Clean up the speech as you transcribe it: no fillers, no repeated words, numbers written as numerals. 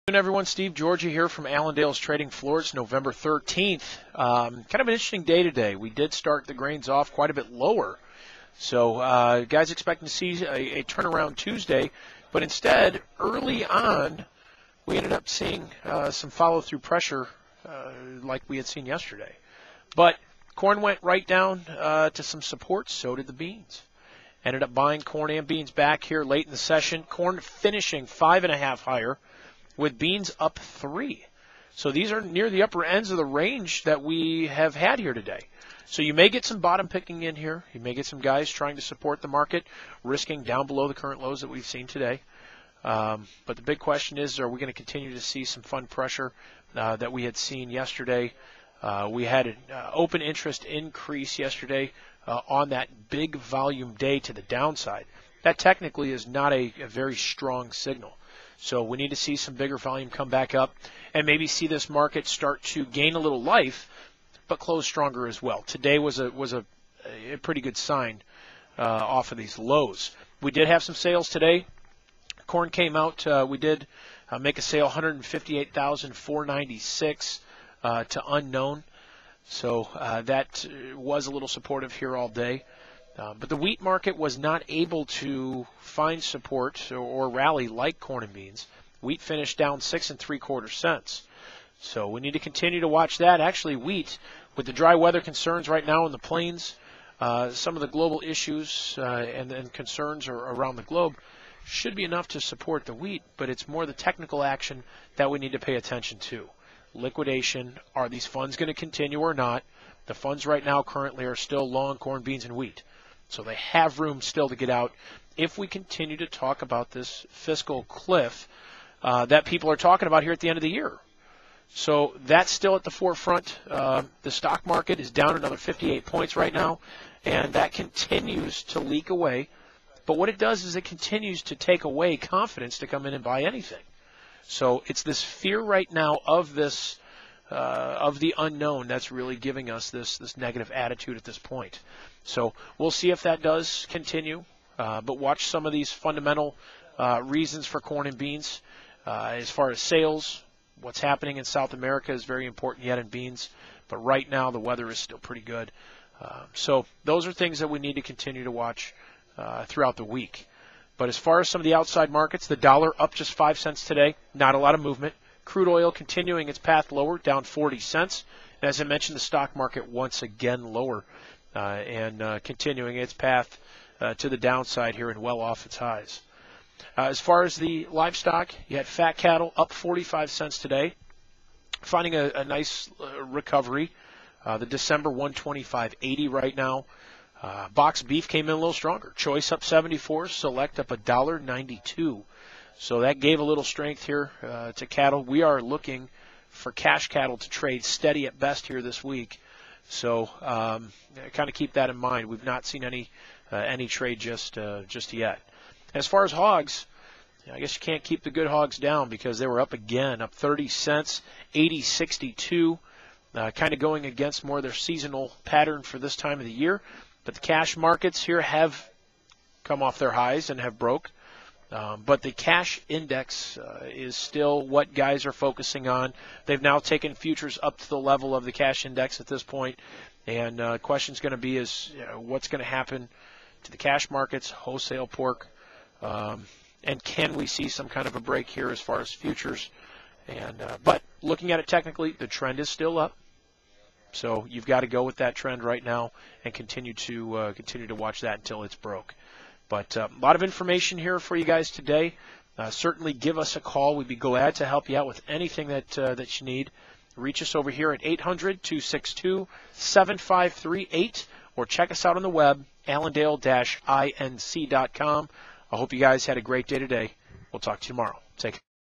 Good afternoon, everyone. Steve Georgia here from Allendale's Trading Floor. It's November 13th. Kind of an interesting day today. We did start the grains off quite a bit lower. So guys expecting to see a turnaround Tuesday. But instead, early on, we ended up seeing some follow-through pressure like we had seen yesterday. But corn went right down to some support. So did the beans. Ended up buying corn and beans back here late in the session. Corn finishing 5.5 higher, with beans up 3. So these are near the upper ends of the range that we have had here today. So you may get some bottom picking in here. You may get some guys trying to support the market, risking down below the current lows that we've seen today. But the big question is, are we going to continue to see some fund pressure that we had seen yesterday? We had an open interest increase yesterday on that big volume day to the downside. That technically is not a very strong signal. So we need to see some bigger volume come back up and maybe see this market start to gain a little life, but close stronger as well. Today was a pretty good sign off of these lows. We did have some sales today. Corn came out. We did make a sale, 158,496 to unknown. So that was a little supportive here all day. But the wheat market was not able to find support or rally like corn and beans. Wheat finished down 6 3/4 cents. So we need to continue to watch that. Actually, wheat, with the dry weather concerns right now in the plains, some of the global issues and concerns around the globe, should be enough to support the wheat, but it's more the technical action that we need to pay attention to. Liquidation, are these funds going to continue or not? The funds right now currently are still long corn, beans, and wheat. So they have room still to get out if we continue to talk about this fiscal cliff that people are talking about here at the end of the year. So that's still at the forefront. The stock market is down another 58 points right now, and that continues to leak away. But what it does is it continues to take away confidence to come in and buy anything. So it's this fear right now of this of the unknown that's really giving us this negative attitude at this point. So we'll see if that does continue, but watch some of these fundamental reasons for corn and beans. As far as sales, what's happening in South America is very important yet in beans, but right now the weather is still pretty good. So those are things that we need to continue to watch throughout the week. But as far as some of the outside markets, the dollar up just 5 cents today, not a lot of movement. Crude oil continuing its path lower, down 40 cents. And as I mentioned, the stock market once again lower and continuing its path to the downside here and well off its highs. As far as the livestock, you had fat cattle up 45 cents today, finding a nice recovery. The December 125.80 right now. Box beef came in a little stronger. Choice up 74, select up $1.92. So that gave a little strength here to cattle. We are looking for cash cattle to trade steady at best here this week. So kind of keep that in mind. We've not seen any trade just yet. As far as hogs, I guess you can't keep the good hogs down because they were up again, up 30 cents, 80.62, kind of going against more of their seasonal pattern for this time of the year. But the cash markets here have come off their highs and have broke. But the cash index is still what guys are focusing on. They've now taken futures up to the level of the cash index at this point. And the question's going to be is what's going to happen to the cash markets, wholesale pork, and can we see some kind of a break here as far as futures? And but looking at it technically, the trend is still up. So you've got to go with that trend right now and continue to watch that until it's broke. But a lot of information here for you guys today. Certainly give us a call. We'd be glad to help you out with anything that you need. Reach us over here at 800-262-7538 or check us out on the web, allendale-inc.com. I hope you guys had a great day today. We'll talk to you tomorrow. Take care.